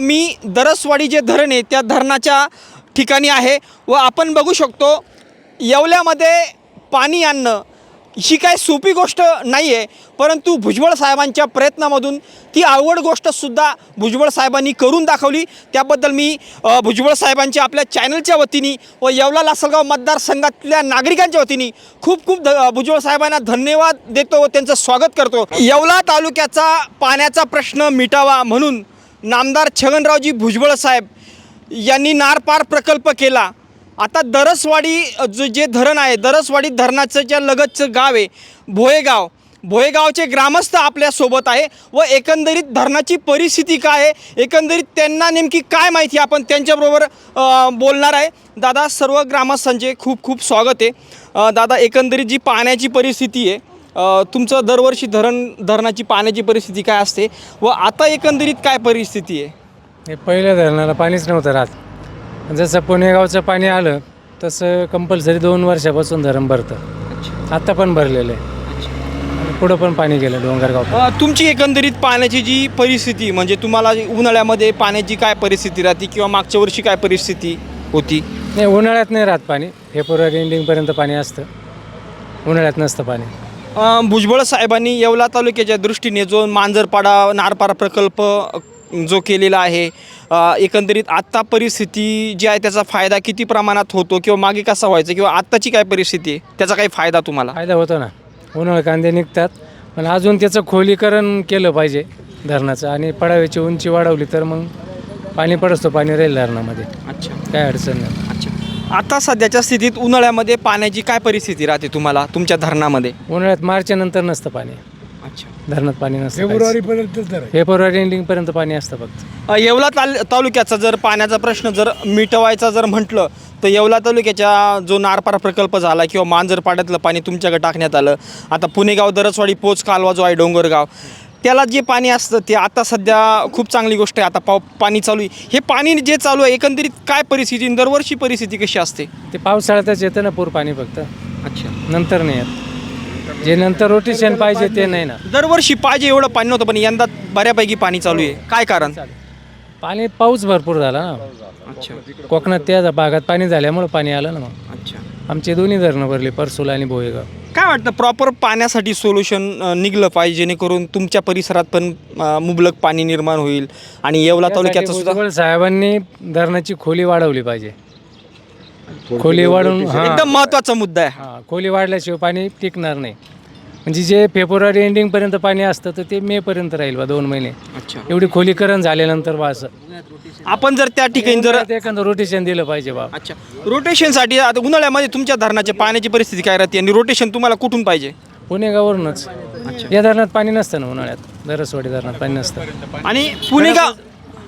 मी दरसवाडी जे धरण आहे त्या धरणाच्या ठिकाणी आहे व आपण बघू शकतो येवल्यामध्ये पाणी आणणं ही काय सोपी गोष्ट नाही आहे, परंतु भुजबळ साहेबांच्या प्रयत्नामधून ती अवघड गोष्टसुद्धा भुजबळ साहेबांनी करून दाखवली। त्याबद्दल मी भुजबळ साहेबांच्या आपल्या चॅनलच्या वतीने व येवला लासलगाव मतदारसंघातल्या नागरिकांच्या वतीने खूप खूप भुजबळ साहेबांना धन्यवाद देतो व त्यांचं स्वागत करतो। येवला तालुक्याचा पाण्याचा प्रश्न मिटावा म्हणून नामदार छगनरावजी भुजबळ साहेब यांनी नारपार प्रकल्प केला। आता दरसवाडी जे धरण आहे, दरसवाडी धरणाचं ज्या लगतचं गाव आहे भोयेगावचे ग्रामस्थ आपल्यासोबत आहे व एकंदरीत धरणाची परिस्थिती काय आहे, एकंदरीत त्यांना नेमकी काय माहिती आपण त्यांच्याबरोबर बोलणार आहे। दादा, सर्व ग्रामस्थांचे खूप खूप स्वागत आहे। दादा, एकंदरीत जी पाण्याची परिस्थिती आहे, तुमचं दरवर्षी धरणाची पाण्याची परिस्थिती काय असते व आता एकंदरीत काय परिस्थिती आहे? हे पहिल्या धरणाला पाणीच नव्हतं राहत। जसं पुणेगावचं पाणी आलं तसं कंपल्सरी 2 वर्षापासून धरण भरतं। आता पण भरलेलं आहे, पुढं पण पाणी गेलं डोंगरगाव। तुमची एकंदरीत पाण्याची जी परिस्थिती म्हणजे तुम्हाला उन्हाळ्यामध्ये पाण्याची काय परिस्थिती राहते किंवा मागच्या वर्षी काय परिस्थिती होती? नाही, उन्हाळ्यात नाही राहत पाणी, फेब्रुवारी एंडिंगपर्यंत पाणी असतं, उन्हाळ्यात नसतं पाणी। भुजबळ साहेबांनी येवला तालुक्याच्या दृष्टीने जो मांजरपाडा नारपार प्रकल्प जो केलेला आहे, एकंदरीत आत्ता परिस्थिती जी आहे त्याचा फायदा किती प्रमाणात होतो किंवा मागे कसा व्हायचा किंवा आत्ताची काय परिस्थिती आहे त्याचा काही फायदा तुम्हाला? फायदा होतो ना, उन्हाळ्यात कांदे निघतात, पण अजून त्याचं खोलीकरण केलं पाहिजे धरणाचं आणि पडाव्याची उंची वाढवली तर मग पाणी पडतो, पाणी राहील धरणामध्ये। अच्छा, काय अडचण नाही। अच्छा, आता सध्याच्या स्थितीत उन्हाळ्यामध्ये पाण्याची काय परिस्थिती राहते तुम्हाला तुमच्या धरणामध्ये? उन्हाळ्यात मार्चच्या नंतर नसतं पाणी। अच्छा, धरणात पाणी नसतं, फेब्रुवारीपर्यंत फेब्रुवारी एंडिंगपर्यंत पाणी असतं फक्त। येवला तालुक्याचा जर पाण्याचा प्रश्न जर मिटवायचा जर म्हटलं तर येवला तालुक्याच्या जो नारपार प्रकल्प झाला किंवा मांजरपाड्यातलं पाणी तुमच्याकडे टाकण्यात आलं, आता पुणेगाव दरसवाडी पोच कालवा जो आहे डोंगरगाव, त्याला जे पाणी असतं ते आता सध्या खूप चांगली गोष्ट आहे, आता पाणी चालू आहे। हे पाणी जे चालू आहे एकंदरीत काय परिस्थिती, दरवर्षी परिस्थिती कशी असते? ते पावसाळ्यातच येतं ना पूर पाणी फक्त, अच्छा, नंतर नाही येत। जे नंतर रोटेशन पाहिजे ते नाही ना। दरवर्षी पाहिजे एवढं पाणी नव्हतं पण यंदा बऱ्यापैकी पाणी चालू आहे, काय कारण? पाणी पाऊस भरपूर झाला ना। अच्छा, कोकणात त्या भागात पाणी झाल्यामुळे पाणी आलं ना मग। अच्छा, आमचे दोन्ही धरणं भरले, परसोला आणि भोयेगाव। काय वाटतं प्रॉपर पाण्यासाठी सोल्युशन निघलं पाहिजे जेणेकरून तुमच्या परिसरात पण मुबलक पाणी निर्माण होईल आणि येवला तालुक्याचं सुद्धा? भुजबळ साहेबांनी धरणाची खोली वाढवली पाहिजे, खोली वाढून एकदम महत्त्वाचा मुद्दा आहे। हां, खोली वाढल्याशिवाय पाणी टिकणार नाही। म्हणजे जे फेब्रुवारी एंडिंगपर्यंत पाणी असतं तर ते मेपर्यंत राहील बा, 2 महिने। अच्छा, एवढी खोलीकरण झाल्यानंतर बा असं आपण जर त्या ठिकाणी जर एखादं रोटेशन दिलं पाहिजे बा। अच्छा, रोटेशनसाठी आता उन्हाळ्यामध्ये तुमच्या धरणाच्या पाण्याची परिस्थिती काय राहते आणि रोटेशन तुम्हाला कुठून पाहिजे? पुणेगावरूनच। या धरणात पाणी नसतं ना उन्हाळ्यात, दरसवाडी धरणात पाणी नसतं आणि पुणेगाव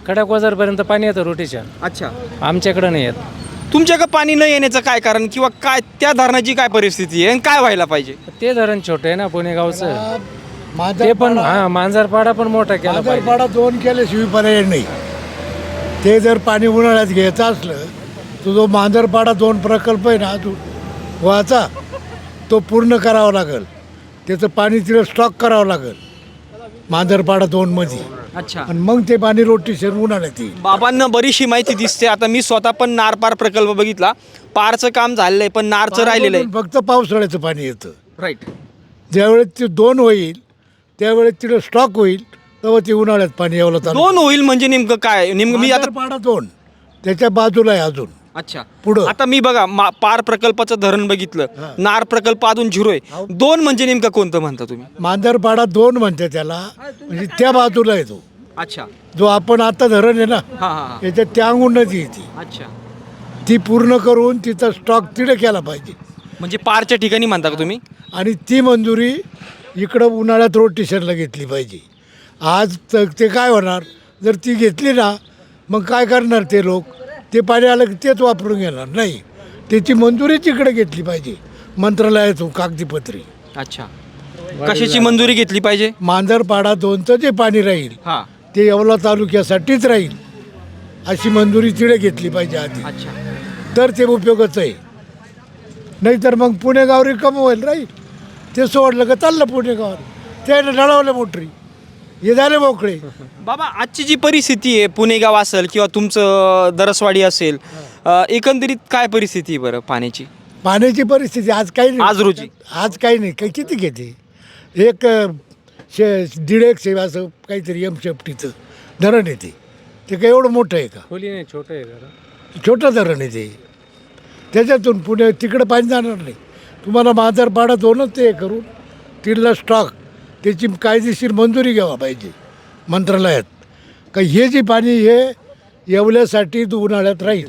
खडकवाजरपर्यंत पाणी येतं रोटेशन, अच्छा, आमच्याकडं नाही येत। तुमच्याकडे पाणी न येण्याचं काय कारण किंवा काय त्या धरणाची काय परिस्थिती आहे आणि काय व्हायला पाहिजे? ते धरण छोटं आहे ना पुणेगावचं, ते पण मांजरपाडा पण मोठा केला पाहिजे। मांजरपाडा 2 केल्याशिवाय पर्याय नाही। ते जर पाणी उन्हाळ्यात घ्यायचं असलं तर जो मांजरपाडा 2 प्रकल्प आहे ना तो व्हायचा, तो पूर्ण करावा लागेल। त्याचं पाणी तिला स्टॉक करावं लागेल मांजरपाडा 2 मध्ये। अच्छा, आणि मग ते पाणी रोटेशन उन्हाळ्यात येईल। बाबांना बरीचशी माहिती दिसते। आता मी स्वतः पण नारपार प्रकल्प बघितला, पारचं काम झालेलं आहे पण नारचं राहिलेलं आहे। फक्त पावसाळ्याचं पाणी येतं। राईट, ज्यावेळेस ते 2 होईल त्यावेळेस तिला स्टॉक होईल, तेव्हा ते उन्हाळ्यात पाणी यावं 2 होईल म्हणजे नेमकं काय? नेमकं मी आता मांजरपाडा 2 त्याच्या बाजूला आहे अजून अच्छा पुढं। आता मी बघा पार प्रकल्पाचं धरण बघितलं, नार प्रकल्प अजून 0 आहे। 2 म्हणजे नेमकं कोणतं म्हणता तुम्ही? मांजरपाडा 2 म्हणते त्याला, म्हणजे त्या बाजूला आहे तो, अच्छा, जो आपण आता धरण आहे ना हां हां, याच्यात त्या अंगून नदी येते, अच्छा, ती पूर्ण करून तिचा स्टॉक तिथे केला पाहिजे। म्हणजे पारच्या ठिकाणी म्हणता का तुम्ही? आणि ती मंजुरी इकडं उन्हाळ्यात रोटेशनला घेतली पाहिजे। आज ते काय होणार, जर ती घेतली ना मग काय करणार ते लोक, ते पाणी आलं की तेच वापरून घेणार नाही। त्याची मंजुरीच इकडे घेतली पाहिजे मंत्रालयातून कागदीपत्री। अच्छा, कशाची मंजुरी घेतली पाहिजे? मांजरपाडा 2चं जे पाणी राहील हां, ते येवला तालुक्यासाठीच राहील अशी मंजुरी तिथे घेतली पाहिजे आधी, अच्छा, तर ते उपयोगाचं आहे। नाहीतर मग पुणेगाव रिकामं होईल राहील, ते सोडलं का चाललं पुणेगाव, त्याने लढवलं मोटरी। हे झाले मोकळे. बाबा आजची जी परिस्थिती आहे पुणे गाव असेल किंवा तुमचं दरसवाडी असेल एकंदरीत काय परिस्थिती आहे बरं पाण्याची पाण्याची परिस्थिती आज काही नाही. आज रोजी? आज काही नाही. काही किती घेते एक 1.5 असं काहीतरी एमशेफ्टीचं धरण येते. ते काही एवढं मोठं आहे का? खोली नाही, छोटं आहे जरा. छोटं धरण आहे ते. त्याच्यातून पुणे तिकडं पाणी जाणार नाही. तुम्हाला मांजरपाडा दोनच ते करून तिथला स्टॉक त्याची कायदेशीर मंजुरी घ्यावा पाहिजे मंत्रालयात. का हे जे पाणी हे येवल्यासाठी उन्हाळ्यात राहील.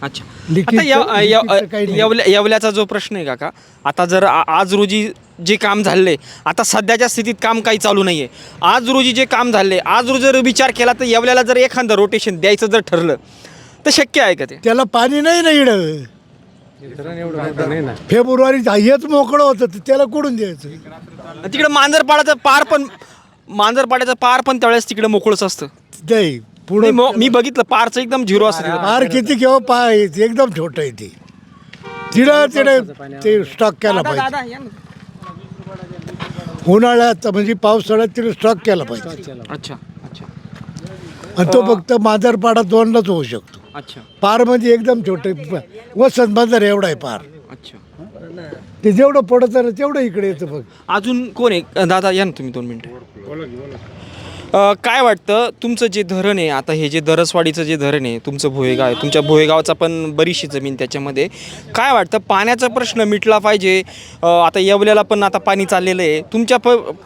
अच्छा लिखित- आता लिखित काही नाही. येवल्याचा जो प्रश्न आहे काका आता जर आज रोजी जे काम झाले आता सध्याच्या स्थितीत काम काही चालू नाही आहे. आज रोजी जे काम झाले आज रोजी जर विचार केला तर येवल्याला जर एखादं रोटेशन द्यायचं जर ठरलं तर शक्य आहे का ते? त्याला पाणी नाही ना इकडं. हे धरण एवढं मोठं नाही ना. फेब्रुवारी हेच मोकळं होतं तर त्याला कुठून द्यायचं? तिकडे मांजरपाड्याचं पार पण त्यावेळेस तिकडे मोकळंच असतं. नाही पुढे मी बघितलं पारचं एकदम झिरो असतं तिकडं. फार किती केव्हा पाय एकदम छोटं आहे ते. तिथं ते स्टॉक केला पाहिजे दादा या ना. उन्हाळ्यात म्हणजे पावसाळ्यात तिने स्टॉक केला पाहिजे. अच्छा अच्छा आणि तो फक्त मांजरपाडा दोनलाच होऊ शकतो. अच्छा पार म्हणजे एकदम छोटे वसंत बाजार एवढा आहे पार. अच्छा ते जेवढं पडत ना तेवढं इकडे येतं बघ. अजून कोण आहे दादा या ना तुम्ही 2 मिनटं. काय वाटतं तुमचं जे धरण आहे आता हे जे दरसवाडीचं जे धरण आहे तुमचं भोयगाव आहे तुमच्या भोयगावचा पण बरीचशी जमीन त्याच्यामध्ये काय वाटतं पाण्याचा प्रश्न मिटला पाहिजे. आता येवल्याला पण आता पाणी चाललेलं आहे तुमच्या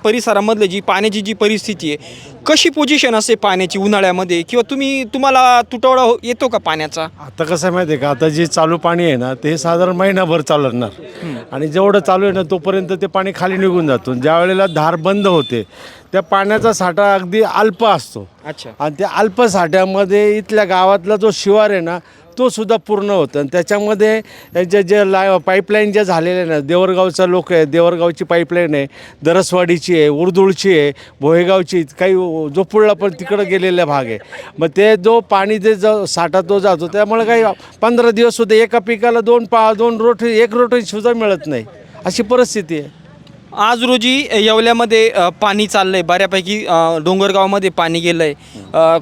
परिसरामधलं जी पाण्याची जी परिस्थिती आहे कशी पोझिशन असते पाण्याची उन्हाळ्यामध्ये किंवा तुम्हाला तुटवडा येतो का पाण्याचा? आता कसं आहे माहिती आहे का आता जे चालू पाणी आहे ना ते साधारण महिनाभर चालणार आणि जेवढं चालू आहे ना तोपर्यंत ते पाणी खाली निघून जातो. ज्या वेळेला धार बंद होते त्या पाण्याचा साठा अगदी अल्प असतो. अच्छा आणि त्या अल्प साठ्यामध्ये इथल्या गावातला जो शिवार आहे ना तो सुद्धा पूर्ण होतं. आणि त्याच्यामध्ये जे पाईपलाईन जे झालेले आहे ना देवरगावचा लोक आहे देवरगावची पाईपलाईन आहे दरसवाडीची आहे उर्दुळची आहे भोयगावची काही जोपुळला पण तिकडं गेलेला भाग आहे. मग ते जो पाणी जे साठा तो जातो त्यामुळे काही 15 दिवस सुद्धा एका पिकाला दोन रोटी एक रोटी सुद्धा मिळत नाही अशी परिस्थिती आहे. आज रोजी येवल्यामध्ये पाणी चाललंय बऱ्यापैकी डोंगरगावमध्ये पाणी गेलंय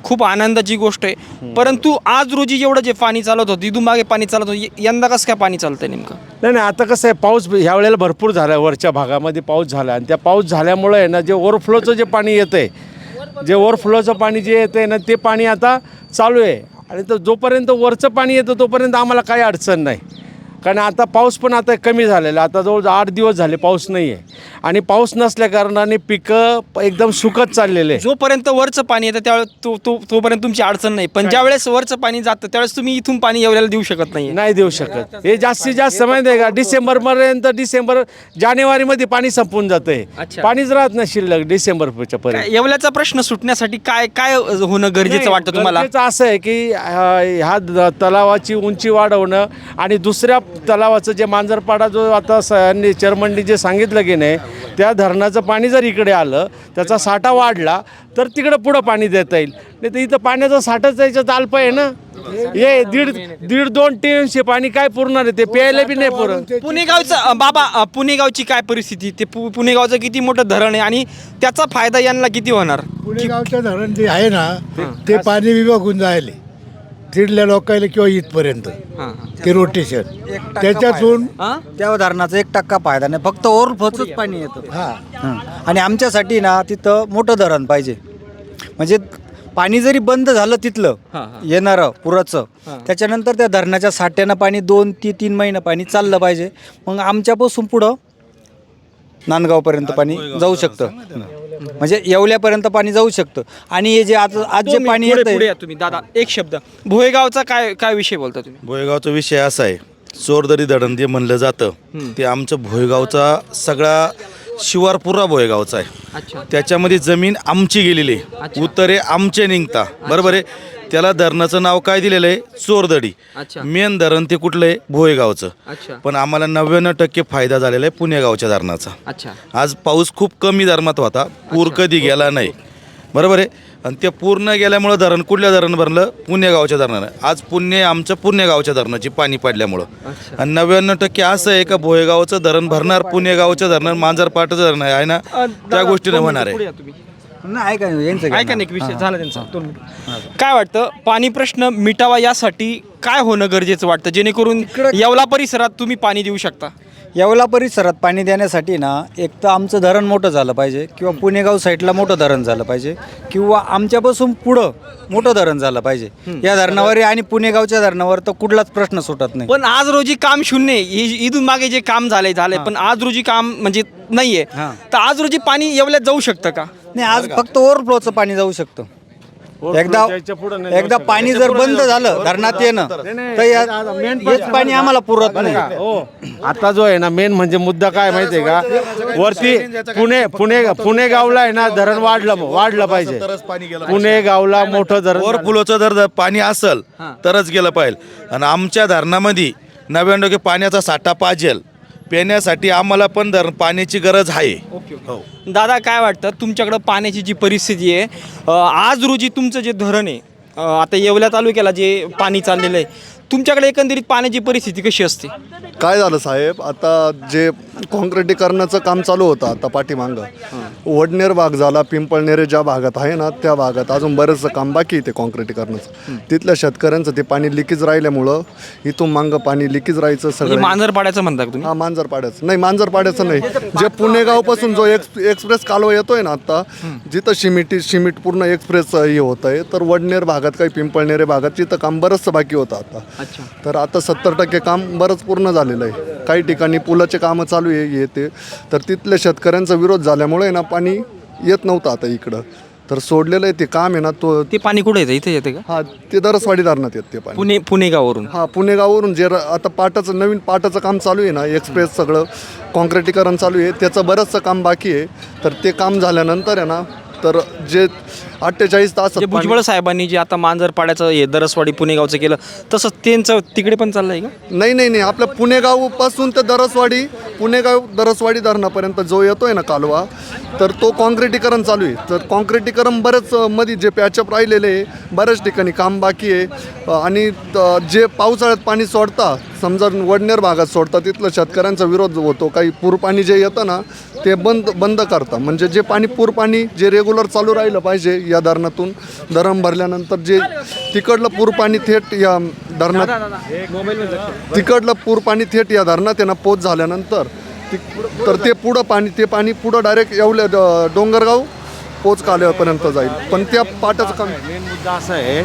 खूप आनंदाची गोष्ट आहे. परंतु आज रोजी जेवढं जे पाणी चालत होतं तिथून मागे पाणी चालत होतं यंदा कसं काय पाणी चालतंय नेमकं? नाही आता कसं आहे पाऊस ह्या वेळेला भरपूर झाला आहे वरच्या भागामध्ये पाऊस झाला आणि त्या पाऊस झाल्यामुळे आहे ना जे ओव्हरफ्लोचं जे पाणी येतं आहे जे ओव्हरफ्लोचं पाणी जे येतं आहे ना ते पाणी आता चालू आहे. आणि तर जोपर्यंत वरचं पाणी येतं तोपर्यंत आम्हाला काही अडचण नाही. कारण आता पाऊस पण आता कमी झालेला आता जवळ 8 दिवस झाले पाऊस नाही आहे आणि पाऊस नसल्या कारणाने पिकं एकदम सुकत चाललेले आहे. जोपर्यंत वरचं पाणी येतं त्यावेळेस तोपर्यंत तुमची अडचण नाही पण ज्या वेळेस वरचं पाणी जातं त्यावेळेस तुम्ही इथून पाणी येवल्याला देऊ शकत नाही देऊ शकत. हे जास्तीत जास्त समय आहे का डिसेंबर जानेवारीमध्ये पाणी संपून जातं आहे. अच्छा. पाणीच राहत नाही शिल्लक डिसेंबरच्या पर्यंत. येवल्याचा प्रश्न सुटण्यासाठी काय होणं गरजेचं वाटतं तुम्हाला? गरजेचं असं आहे की ह्या तलावाची उंची वाढवणं आणि दुसऱ्या तलावाचं जे मांजरपाडा जो आता चेअरमननी जे सांगितलं की नाही त्या धरणाचं पाणी जर इकडे आलं त्याचा साठा वाढला तर तिकडं पुढं पाणी देता येईल. नाही तर इथं पाण्याचा साठाच याच्यात अल्प आहे ना. हे 1.5-2 टीएमसी पाणी काय पुरणार आहे ते प्यायला बी नाही पुरत. पुणेगावचं बाबा पुणेगावची काय परिस्थिती ते पुणेगावचं किती मोठं धरण आहे आणि त्याचा फायदा यांना किती होणार? पुणेगावचं धरण जे आहे ना ते पाणी विभागून जायले तिथल्या लोकांना किंवा इथपर्यंत ते रोटेशन त्याच्यातून त्या धरणाचा 1% फायदा नाही फक्त ओव्हरफ्लोचंच पाणी येतं. हां आणि आमच्यासाठी ना तिथं मोठं धरण पाहिजे म्हणजे पाणी जरी बंद झालं तिथलं येणारं पुराचं त्याच्यानंतर त्या धरणाच्या साठ्यानं पाणी 2 ते 3 महिने पाणी चाललं पाहिजे. मग आमच्यापासून पुढं नांदगावपर्यंत पाणी जाऊ शकतं म्हणजे येवल्यापर्यंत पाणी जाऊ शकतं. आणि हे जे आज जे पाणी येतं तुम्ही दादा एक शब्द भोयगावचा काय विषय बोलता तुम्ही? भोयगावचा विषय असा आहे चोरदरी धरण जे म्हणलं जातं ते आमचं भोयगावचा सगळा शिवार पुरा भोयगावचा आहे. अच्छा त्याच्यामध्ये जमीन आमची गेलेली आहे उत्तरे आमचे निघता बरोबर आहे. त्याला धरणाचं नाव काय दिलेलं आहे चोरदडी. अच्छा मेन धरण ते कुठलं आहे भोयगावचं. अच्छा पण आम्हाला 99% फायदा झालेला आहे पुणेगावच्या धरणाचा. अच्छा आज पाऊस खूप कमी धरणात होता पूर कधी गेला नाही बरोबर आहे. आणि ते पूर्ण गेल्यामुळं धरण कुठल्या धरण भरलं पुणेगावच्या धरणानं. आज आमचं पुणेगावच्या धरणाची पाणी पडल्यामुळं. आणि 99% असं आहे का भोयगावचं धरण भरणार पुणेगावचं धरण मांजरपाटाचं धरण आहे ना त्या गोष्टीनं होणार आहे. नाही का यांचं काय का नाही विषय झाला त्यांचा 2 मिनिट. काय वाटतं पाणी प्रश्न मिटावा यासाठी काय होणं गरजेचं वाटतं जेणेकरून येवला परिसरात तुम्ही पाणी देऊ शकता? येवला परिसरात पाणी देण्यासाठी ना एक तर आमचं धरण मोठं झालं पाहिजे किंवा पुणेगाव साईडला मोठं धरण झालं पाहिजे किंवा आमच्यापासून पुढं मोठं धरण झालं पाहिजे. या धरणावर आणि पुणेगावच्या धरणावर तर कुठलाच प्रश्न सुटत नाही. पण आज रोजी काम शून्य आहे. इथून मागे जे काम झालंय पण आज रोजी काम म्हणजे नाहीये. हां. तर आज रोजी पाणी येवल्यात जाऊ शकतं का? नाही, आज फक्त ओव्हरफ्लोचं पाणी जाऊ शकतं. एकदा पाणी जर बंद झालं धरणात येणं तर हेच पाणी आम्हाला पुरत नाही. हो आता जो आहे ना मेन म्हणजे मुद्दा काय माहिती आहे का, वरती पुणे गावला आहे ना धरण वाढलं पाहिजे. पुणे गावला मोठं धरण ओव्हरफ्लोचं जर पाणी असेल तरच गेलं पाहिजे. आणि आमच्या धरणामध्ये 99% पाण्याचा साठा पाहिजे. पिण्यासाठी आम्हाला पण पाण्याची गरज आहे. हो. दादा काय वाटतं तुमच्याकडं पाण्याची जी परिस्थिती आहे आज रोजी तुमचं जे धरण आहे आता येवल्या तालुक्याला जे पाणी चाललेलं आहे तुमच्याकडे एकंदरीत पाण्याची परिस्थिती कशी असते? काय झालं साहेब, आता जे काँक्रिटीकरणाचं काम चालू होतं आता पाठीमागं वडनेर भाग झाला, पिंपळनेरे ज्या भागात आहे ना त्या भागात अजून बरंचसं काम बाकी आहे ते काँक्रिटीकरणाचं. तिथल्या शेतकऱ्यांचं ते पाणी लिकेज राहिल्यामुळं इथून मागं पाणी लिकेज राहायचं सगळं. मांजरपाड्याचं म्हणता का तुम्ही? हा मांजरपाड्याचं नाही, मांजरपाड्याचं नाही, जे पुणेगावपासून जो एक्सप्रेस कालवा येतोय ना आता जिथं सिमेंट पूर्ण एक्सप्रेस हे होत आहे, तर वडनेर भागात काही पिंपळनेरे भागात तिथं काम बरंचसं बाकी होतं आता. तर आता 70% काम बरंच पूर्ण झालेलं आहे. काही ठिकाणी पुलाचे कामं चालू आहे येते, तर तिथल्या शेतकऱ्यांचा विरोध झाल्यामुळे ना पाणी येत नव्हतं आता इकडं. तर सोडलेलं आहे ते काम आहे ना तो. ते पाणी कुठे येतं? इथे येते का? हा ते दरसवाडी धरणात येत ते पाणी पुणेगाववरून. हा पुणेगाववरून जे आता नवीन पाटाचं काम चालू आहे ना एक्सप्रेस सगळं काँक्रिटीकरण चालू आहे, त्याचं बरंचसं काम बाकी आहे. तर ते काम झाल्यानंतर आहे ना तर जे 48 तास जे भुजबळ साहेबांनी जे आता मांजरपाड्याचं हे दरसवाडी पुणेगावचं केलं तसंच त्यांचं तिकडे पण चाललंय का? नाही आपल्या पुणेगावपासून ते दरसवाडी धरणापर्यंत जो येतोय ना कालवा, तर तो काँक्रिटीकरण चालू आहे. तर काँक्रिटीकरण बरेच मध्ये जे पॅचअप राहिलेले आहे बऱ्याच ठिकाणी काम बाकी आहे. आणि जे पावसाळ्यात पाणी सोडता समजा वडनेर भागात सोडता तिथलं शेतकऱ्यांचा विरोध होतो. काही पूर पाणी जे येतं ना ते बंद करता, म्हणजे जे पूर पाणी जे रेग्युलर चालू राहिलं पाहिजे या धरणातून. धरण भरल्यानंतर जे तिकडलं पूर पाणी थेट या धरणात या धरणात आहे ना पोच झाल्यानंतर तर ते पाणी पुढं डायरेक्ट येवल्या डोंगरगाव पोच कालव्यापर्यंत जाईल. पण त्या पाटाचं काम मेन मुद्दा असा आहे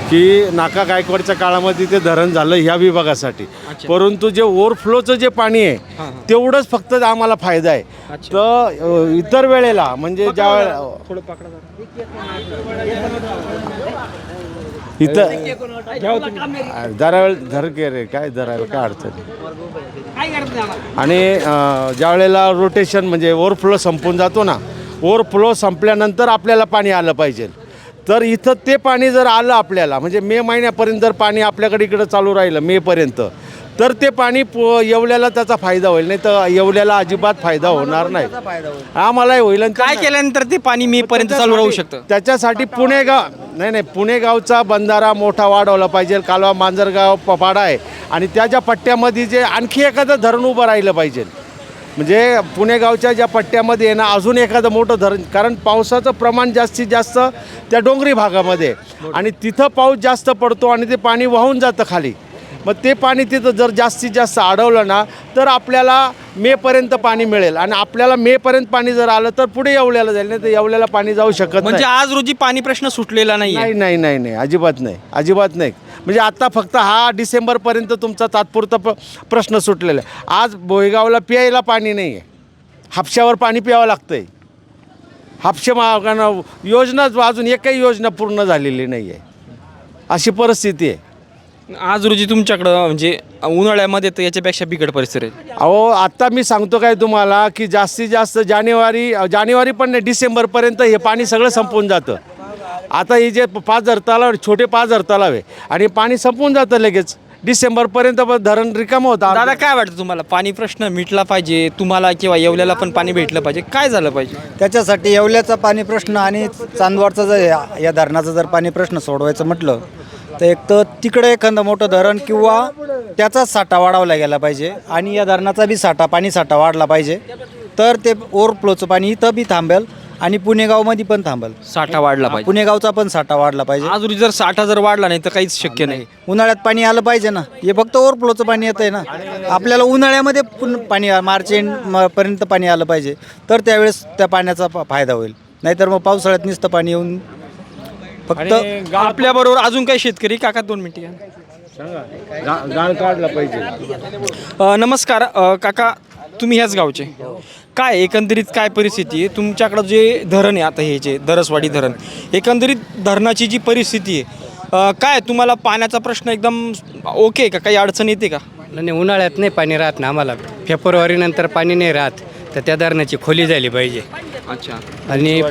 की नाका गायकवाडच्या काळामध्ये ते धरण झालं ह्या विभागासाठी, परंतु जे ओव्हरफ्लोचं जे पाणी आहे तेवढंच फक्त आम्हाला फायदा आहे. तर इतर वेळेला म्हणजे ज्या इथं जरा वेळ धर के रे काय धरायला काय अडचण आणि ज्या वेळेला रोटेशन म्हणजे ओव्हरफ्लो संपून जातो ना, ओव्हरफ्लो संपल्यानंतर आपल्याला पाणी आलं पाहिजे. तर इथं ते पाणी जर आलं आपल्याला म्हणजे मे महिन्यापर्यंत जर पाणी आपल्याकडे इकडं चालू राहिलं मेपर्यंत, तर ते पाणी येवल्याला त्याचा फायदा होईल. नाही तर येवल्याला अजिबात फायदा होणार नाही. आम्हालाही होईल. काय केल्यानंतर ते पाणी मे पर्यंत चालू राहू शकतं? त्याच्यासाठी पुणेगावचा बंधारा मोठा वाढवला पाहिजे. कालवा मांजरगाव पाडा आहे आणि त्याच्या पट्ट्यामध्ये जे आणखी एखादं धरण उभं राहिलं पाहिजे. म्हणजे पुणेगावच्या ज्या पट्ट्यामध्ये आहे ना अजून एखादं मोठं धरण, कारण पावसाचं प्रमाण जास्तीत जास्त त्या डोंगरी भागामध्ये आणि तिथं पाऊस जास्त पडतो आणि ते पाणी वाहून जातं खाली. मग ते पाणी तिथं जर जास्तीत जास्त अडवलं ना तर आपल्याला मेपर्यंत पाणी मिळेल. आणि आपल्याला मेपर्यंत पाणी जर आलं तर पुढे येवल्याला जाईल, नाही तर येवल्याला पाणी जाऊ शकत नाही. म्हणजे आज रोजी पाणी प्रश्न सुटलेला नाही? नाही अजिबात नाही. म्हणजे आता फक्त हा डिसेंबरपर्यंत तुमचा तात्पुरता प्रश्न सुटलेला आहे. आज बोयगावला प्यायला पाणी नाही आहे, हापशावर पाणी प्यावं लागतं आहे. हापशे योजना अजून एकही योजना पूर्ण झालेली नाही आहे, अशी परिस्थिती आहे. आज रोजी तुमच्याकडं म्हणजे उन्हाळ्यामध्ये तर याच्यापेक्षा बिकट परिस्थिती आहे. अहो आता मी सांगतो काय तुम्हाला की जास्तीत जास्त जानेवारी पण नाही डिसेंबरपर्यंत हे पाणी सगळं संपून जातं. आता हे जे 5,000 तलाव छोटे 5,000 तलाव आहे आणि पाणी संपून जातं लगेच डिसेंबरपर्यंत धरण रिकामं होतं. दादा काय वाटतं तुम्हाला पाणी प्रश्न मिटला पाहिजे तुम्हाला किंवा येवल्याला पण पाणी भेटलं पाहिजे, काय झालं पाहिजे? त्याच्यासाठी येवल्याचा पाणी प्रश्न आणि चांदवडचा जर या धरणाचा जर पाणी प्रश्न सोडवायचं म्हटलं तर एक तर तिकडे एखादं मोठं धरण किंवा त्याचाच साठा वाढवला गेला पाहिजे आणि या धरणाचा बी पाणी साठा वाढला पाहिजे. तर ते ओव्हरफ्लोचं पाणी इथं बी थांबेल आणि पुणेगावमध्ये पण थांबल. साठा वाढला पाहिजे. पुणेगावचा पण साठा वाढला पाहिजे. आज रोजी जर साठा जर वाढला नाही तर काहीच शक्य नाही. उन्हाळ्यात पाणी आलं पाहिजे ना. हे फक्त ओव्हरफ्लोचं पाणी येतं आहे ना. आपल्याला उन्हाळ्यामध्ये पाणी मार्च एंड पर्यंत पाणी आलं पाहिजे, तर त्यावेळेस त्या पाण्याचा फायदा होईल. नाहीतर मग पावसाळ्यात नुसतं पाणी येऊन फक्त आपल्या बरोबर अजून काही शेतकरी. काका 2 मिनिटं घ्या. गाळ काढला पाहिजे. नमस्कार काका, तुम्ही ह्याच गावचे. काय एकंदरीत काय परिस्थिती आहे तुमच्याकडं? जे धरण आहे आता हे जे दरसवाडी धरण, एकंदरीत धरणाची जी परिस्थिती आहे, काय तुम्हाला पाण्याचा प्रश्न एकदम ओके का? काही अडचण येते का? नाही, उन्हाळ्यात नाही पाणी राहत ना आम्हाला. फेब्रुवारीनंतर पाणी नाही राहत, तर त्या धरणाची खोली झाली पाहिजे. अच्छा. आणि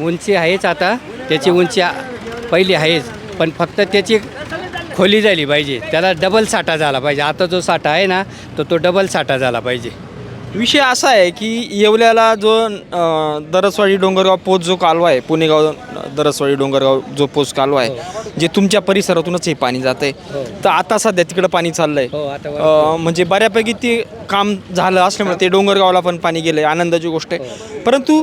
उंची आहेच आता, त्याची उंची पहिली आहेच, पण फक्त त्याची खोली झाली पाहिजे. त्याला डबल साठा झाला पाहिजे. आता जो साठा आहे ना तो डबल साठा झाला पाहिजे. विषय असा आहे की येवल्याला जो दरसवाडी डोंगरगाव पोच जो कालवा आहे, पुणेगाव दरसवाडी डोंगरगाव जो पोच कालवा आहे, जे तुमच्या परिसरातूनच हे पाणी जात आहे, तर आता सध्या तिकडं पाणी चाललंय. म्हणजे बऱ्यापैकी ते काम झालं असल्यामुळे ते डोंगरगावला पण पाणी गेलंय, आनंदाची गोष्ट आहे. परंतु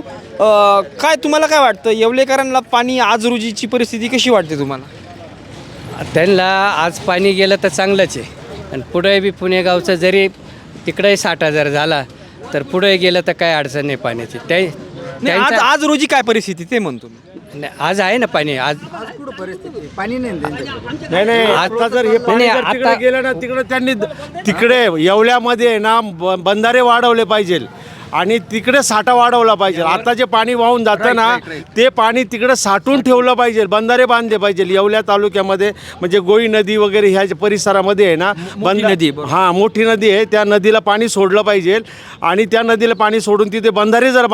काय तुम्हाला काय वाटतं, येवलेकरांना पाणी आज रोजीची परिस्थिती कशी वाटते तुम्हाला? त्यांना आज पाणी गेलं तर चांगलंच आहे. आणि पुढे बी पुणेगावचं जरी तिकडे साठा जर झाला तर पुढे गेलं तर काय अडचण नाही पाण्याची. आज रोजी काय परिस्थिती ते म्हणतो मी. आज आहे ना पाणी. आज पाणी नाही. नाही आता जर हे पाणी जर तिकडे गेलं ना, त्यांनी तिकडे येवल्यामध्ये ना बंधारे वाढवले पाहिजे आणि तिकडे साठा वाढवला पाहिजे. आता जे पाणी वाहून जातं ना, ते पाणी तिकडे साठवून ठेवलं पाहिजे. बंधारे बांधले पाहिजे येवल्या तालुक्यामध्ये. म्हणजे गोई नदी वगैरे ह्या परिसरामध्ये आहे ना, नदी. हां, मोठी नदी आहे. त्या नदीला पाणी सोडलं पाहिजे आणि त्या नदीला पाणी सोडून तिथे बंधारे जर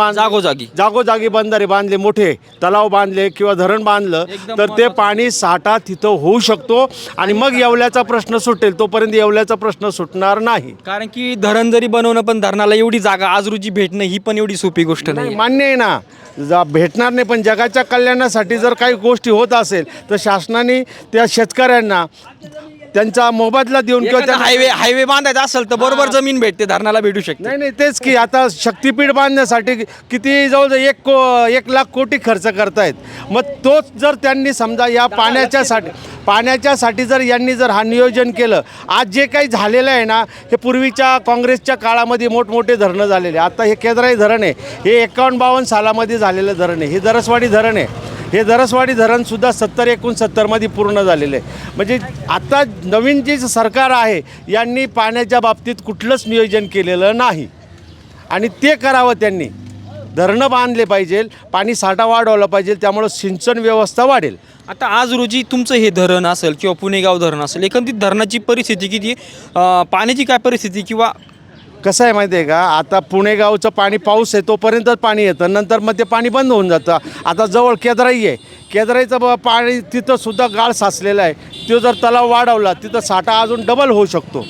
जागोजागी बंधारे बांधले, मोठे तलाव बांधले किंवा धरण बांधलं, तर ते पाणी साठा तिथं होऊ शकतो आणि मग येवल्याचा प्रश्न सुटेल. तोपर्यंत येवल्याचा प्रश्न सुटणार नाही. कारण की धरण जरी बनवणं, पण धरणाला एवढी जागा आज रोजी भेटणं ही पण एवढी सोपी गोष्ट नाही. मान्य आहे ना, भेटणार नाही, पण जगाच्या कल्याणासाठी जर काही गोष्टी होत असेल तर शासनाने त्या शेतकऱ्यांना त्यांचा मोबदला देऊन किंवा हायवे बांधायचा असेल तर बरोबर जमीन भेटते, धरणाला भेटू शकते. नाही तेच की आता शक्तीपीठ बांधण्यासाठी किती जवळजवळ 1 लाख कोटी खर्च करतायत. मग तोच जर त्यांनी समजा या पाण्याच्यासाठी जर यांनी जर हा नियोजन केलं, आज जे काही झालेलं आहे ना, हे पूर्वीच्या काँग्रेसच्या काळामध्ये मोठमोठे धरणं झालेले. आता हे केद्राई धरण आहे, हे 51-52 सालामध्ये झालेलं धरण आहे. हे दरसवाडी धरण आहे. हे दरसवाडी धरणसुद्धा 70-69 पूर्ण झालेलं आहे. म्हणजे आता नवीन जे सरकार आहे यांनी पाण्याच्या बाबतीत कुठलंच नियोजन केलेलं नाही आणि ते करावं. त्यांनी धरणं बांधले पाहिजे, पाणी साठा वाढवला पाहिजे, त्यामुळं सिंचन व्यवस्था वाढेल. आता आज रोजी तुमचं हे धरण असेल किंवा पुणेगाव धरण असेल, एकंदरीत धरणाची परिस्थिती किती, पाण्याची काय परिस्थिती, किंवा कसं आहे माहिती आहे का, आता पुणेगावचं पाणी पाऊस आहे तोपर्यंतच पाणी येतं, नंतर मग ते पाणी बंद होऊन जातं. आता जवळ केद्राई आहे, केद्राईचं पाणी तिथंसुद्धा गाळ साचलेला आहे. तो जर तलाव वाढवला तिथं साठा अजून डबल होऊ शकतो.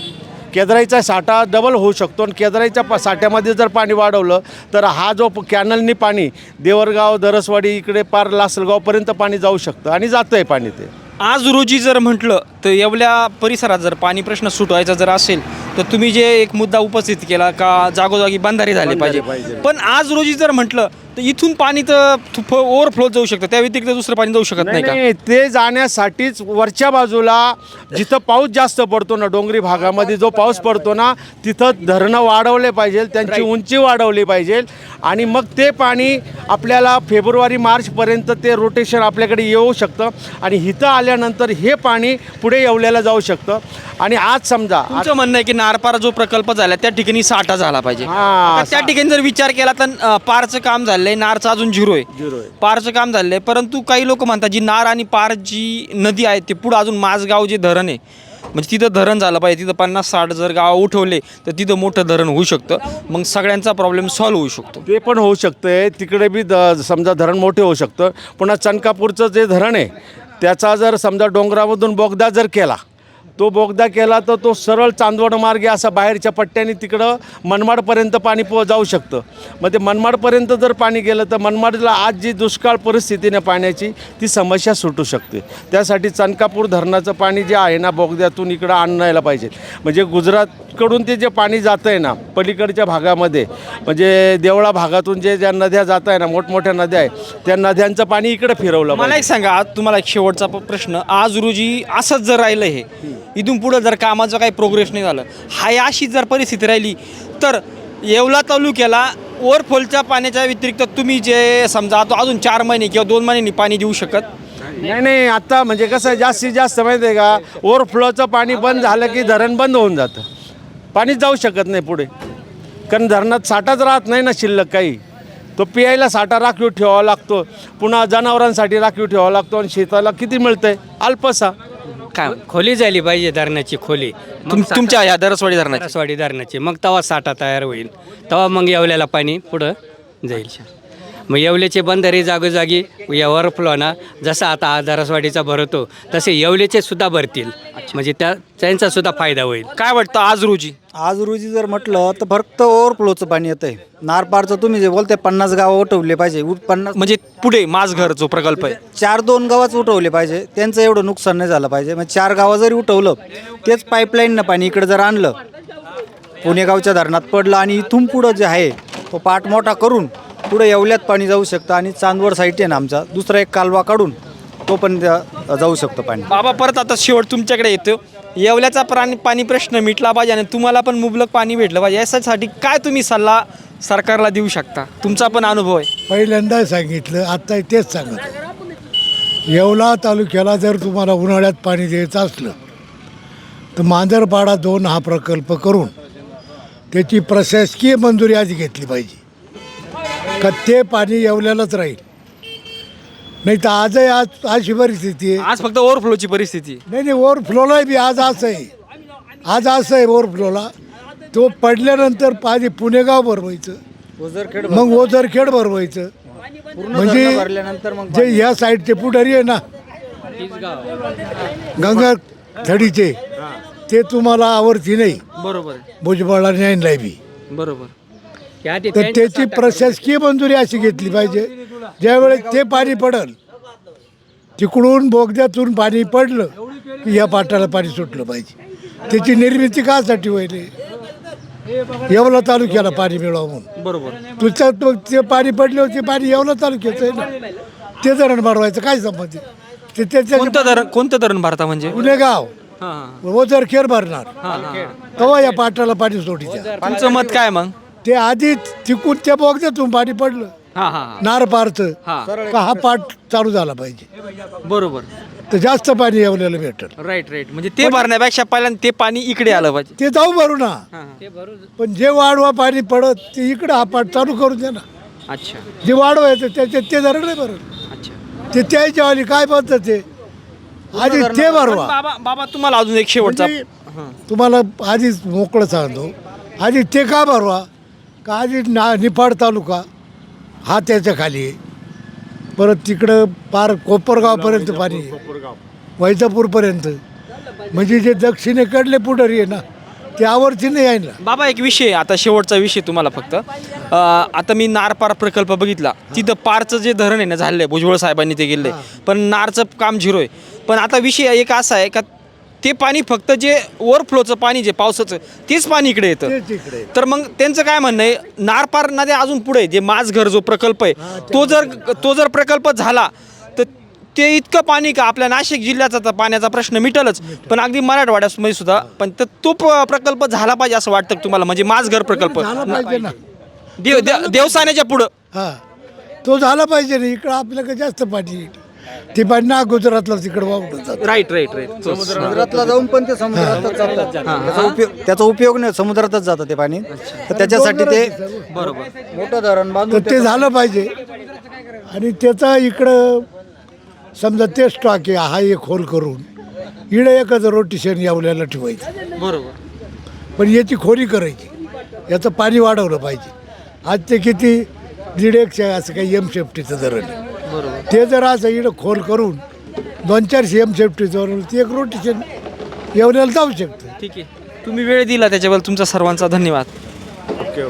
केद्राईचा साठा डबल होऊ शकतो आणि केद्राईच्या साठ्यामध्ये जर पाणी वाढवलं तर हा जो कॅनलनी पाणी देवरगाव दरसवाडी इकडे पार लासलगावपर्यंत पाणी जाऊ शकतं आणि जातं आहे पाणी. ते आज रोजी जर म्हटलं तर एवढ्या परिसरात जर पाणी प्रश्न सुटवायचा जर असेल तर तुम्ही जे एक मुद्दा उपस्थित केला का जागोजागी बंधारे झाले पाहिजे, पण आज रोजी जर म्हटलं तर इथून पाणी तर ओव्हरफ्लो जाऊ शकतं, त्या व्यतिरिक्त दुसरं पाणी जाऊ शकत नाही का? ते जाण्यासाठीच वरच्या बाजूला जिथं पाऊस जास्त पडतो ना, डोंगरी भागामध्ये जो पाऊस पडतो ना, तिथं धरणं वाढवले पाहिजे, त्यांची उंची वाढवली पाहिजे आणि मग ते पाणी आपल्याला फेब्रुवारी-मार्चपर्यंत ते रोटेशन आपल्याकडे येऊ शकतं आणि इथं आल्यानंतर हे पाणी पुढे येवल्याला जाऊ शकतं. आणि आज समजा तुमचं म्हणणं आहे की नारपारा जो प्रकल्प झाला त्या ठिकाणी साठा झाला पाहिजे. हां, आता त्या ठिकाणी जर विचार केला तर पारचं काम झालंय, नारचं अजून झिरो आहे. पारचं काम झालंय, परंतु काही लोक म्हणतात जी नार आणि पार जी नदी आहे ते पुढं अजून माझगाव जे धरण आहे, म्हणजे तिथं धरण झालं पाहिजे. तिथं 50-60 जर गाव उठवले तर तिथं मोठं धरण होऊ शकतं, मग सगळ्यांचा प्रॉब्लेम सॉल्व्ह होऊ शकतो. ते पण होऊ शकतं, तिकडे बी समजा धरण मोठे होऊ शकतं. पुन्हा चनकापूरचं जे धरण आहे त्याचा जर समजा डोंगरामधून बोगदा जर केला तो बोगदा केला तर तो सरळ चांदवड मार्गे असा बाहेरच्या पट्ट्याने तिकडं मनमाडपर्यंत पाणी जाऊ शकतं. मग ते मनमाडपर्यंत जर पाणी गेलं तर मनमाडला आज जी दुष्काळ परिस्थितीने पाण्याची ती समस्या सुटू शकते. त्यासाठी चनकापूर धरणाचं पाणी जे आहे ना बोगद्यातून इकडं आणायला पाहिजे. म्हणजे गुजरातकडून ते जे पाणी जातं आहे ना पलीकडच्या भागामध्ये म्हणजे देवळा भागातून ज्या नद्या जात आहे ना मोठमोठ्या नद्या आहे त्या नद्यांचं पाणी इकडे फिरवलं मला पाहिजे. एक सांगा, आज तुम्हाला एक शेवटचा प्रश्न, आज रोजी असंच जर राहिलं हे इथून पुढं जर कामाचं काही प्रोग्रेस नाही झालं, हाय अशी जर परिस्थिती राहिली तर येवला तालुक्याला ओव्हरफ्लोच्या पाण्याच्या व्यतिरिक्त तुम्ही जे समजा आता अजून 4 महिने किंवा 2 महिन्यांनी पाणी देऊ शकत? नाही आता म्हणजे कसं आहे जास्तीत जास्त माहिती आहे का ओव्हरफ्लोचं पाणी बंद झालं की धरण बंद होऊन जातं. पाणीच जाऊ शकत नाही पुढे कारण धरणात साठाच राहत नाही ना शिल्लक काही. तो पियायला साठा राखीव ठेवावा लागतो, पुन्हा जनावरांसाठी राखीव ठेवावा लागतो आणि शेताला किती मिळतंय अल्पसा. काय खोली झाली पाहिजे धरणाची खोली तुमच्या या दरसवाडी धरणाची दरसवाडी धरणाची, मग तवा साठा तयार होईल, तेव्हा मग येवल्याला पाणी पुढं जाईल. मग येवल्याचे बंधारे जागोजागी या ओव्हरफ्लोना जसं आता दरसवाडीचा भरतो तसे येवल्याचे सुद्धा भरतील. म्हणजे त्यांचा सुद्धा फायदा होईल. काय वाटतं आज रोजी? आज रोजी जर म्हटलं तर फक्त ओव्हरफ्लोचं पाणी येतं आहे. नारपारचं तुम्ही जे बोलते 50 गावं उठवले पाहिजे, 50 म्हणजे पुढे माझघर जो प्रकल्प आहे 4-2 गावाच उठवले पाहिजे, त्यांचं एवढं नुकसान नाही झालं पाहिजे. मग 4 गावं जरी उठवलं तेच पाईपलाईननं पाणी इकडे जर आणलं पुणेगावच्या धरणात पडलं आणि इथून पुढं जे आहे तो पाट मोठा करून पुढे येवल्यात पाणी जाऊ शकतं आणि चांदवड साईट आहे ना आमचा दुसरा एक कालवा काढून तो पण जाऊ शकतो पाणी. बाबा परत आता शेवट तुमच्याकडे येतो. येवल्याचा पाणी प्रश्न मिटला पाहिजे आणि तुम्हाला पण मुबलक पाणी भेटलं पाहिजे, यासाठी काय तुम्ही सल्ला सरकारला देऊ शकता? तुमचा पण अनुभव आहे. पहिल्यांदा सांगितलं, आत्ता तेच सांगतो. येवला तालुक्याला जर तुम्हाला उन्हाळ्यात पाणी द्यायचं असलं तर मांजरपाडा 2 हा प्रकल्प करून त्याची प्रशासकीय मंजुरी आधी घेतली पाहिजे का ते पाणी येवल्यालाच राहील. नाही तर आजही अशी परिस्थिती आहे. आज फक्त ओव्हरफ्लोची परिस्थिती. नाही ओव्हरफ्लोला बी आज असं आहे ओव्हरफ्लोला तो पडल्यानंतर पाणी पुणेगाव भरवायचं, मग ओझरखेड भरवायचं. म्हणजे भरल्यानंतर मग जे ह्या साईडचे पुढारी आहे ना गंगा थडीचे ते तुम्हाला आवडती नाही. बरोबर भुजबळला न्यायला बी बरोबर. तर त्याची प्रशासकीय मंजुरी अशी घेतली पाहिजे ज्यावेळेस ते पाणी पडल तिकडून बोगद्यातून पाणी पडलं की या पाटाला पाणी सुटलं पाहिजे. त्याची निर्मिती कासाठी होईल येवला तालुक्याला पाणी मिळावं म्हणून. बरोबर. तुझ्यात मग ते पाणी पडले होते पाणी येवला तालुक्याचं आहे ना, ते धरण भरवायचं काय संबंधित ते त्याच्या कोणतं धरण भरता म्हणजे? पुणेगाव ओझरखेड भरणार तेव्हा या पाटाला पाणी सोडीच्या. तुमचं मत काय मग? ते आधीच तिकून त्या बोगद्यातून पाणी पडलं नारपारचं का हा पाट चालू झाला पाहिजे बरोबर. तर जास्त पाणी येवल्याला भेटल. राईट. म्हणजे ते भरण्यापेक्षा पहिल्यांदा ते पाणी इकडे आलं पाहिजे. ते जाऊ भरू ना, पण जे वाढवा पाणी पडत ते इकडं हा पाट चालू करून दे ना. अच्छा जे वाढवायचं त्याच्यात ते धरण नाही भरत. अच्छा. ते त्याच्या वाली काय पद्धत आहे आधी ते भरवा. बाबा तुम्हाला अजून एक शेवटचा तुम्हाला आधीच मोकळं सांगतो, आधी ते का भरवा का आधी निफाड तालुका हा त्याच्या खाली आहे, परत तिकडं पार कोपरगावपर्यंत पाणी आहे, वैजापूरपर्यंत. म्हणजे जे दक्षिणेकडले पुढारी आहे ना ते आवर्ती नाही आहे ना. बाबा एक विषय, आता शेवटचा विषय तुम्हाला फक्त आता मी नारपार प्रकल्प बघितला, तिथं पारचं जे धरण आहे ना झालं आहे, भुजबळ साहेबांनी ते गेलं आहे, पण नारचं काम 0 आहे. पण आता विषय एक असा आहे का ते पाणी फक्त जे ओव्हरफ्लोचं पाणी जे पावसाचं तेच पाणी इकडे येतं. तर मग त्यांचं काय म्हणणं आहे, नारपार नद्या अजून पुढे जे माझघर जो प्रकल्प आहे तो जर प्रकल्प झाला तर ते इतकं पाणी का आपल्या नाशिक जिल्ह्याचा तर पाण्याचा प्रश्न मिटलच, पण अगदी मराठवाड्यामध्ये सुद्धा पण तो प्रकल्प झाला पाहिजे असं वाटतं तुम्हाला? म्हणजे माझघर प्रकल्प देवसाण्याच्या पुढं तो झाला पाहिजे ना. इकडं आपल्याकडे जास्त पाणी येईल, ते पाणी ना गुजरातला तिकडं वाहून जातं. राईट. समुद्रातला जाऊन पण ते समुद्रातच जातं. त्याचा उपयोग नाही, समुद्रातच जातं ते पाणी. तर त्याच्यासाठी ते बरोबर मोठं धरण तर बांधून ते झालं पाहिजे. आणि त्याचा इकडं समजा ते स्टॉक आहे हा एक होल करून इकडं एकच रोटेशन येवल्याला ठेवायचं. बरोबर. पण याची खोली करायची, याचं पाणी वाढवलं पाहिजे. आज ते किती 1.5 असं काही सेफ्टीचं धरण आहे. ते जर असं इकडं खोल करून 2-4 CM सेफ्टीचं ते एक रोटेशन येवल्याला जाऊ शकतं. ठीक आहे, तुम्ही वेळ दिला त्याच्याबद्दल तुमचा सर्वांचा धन्यवाद. ओके.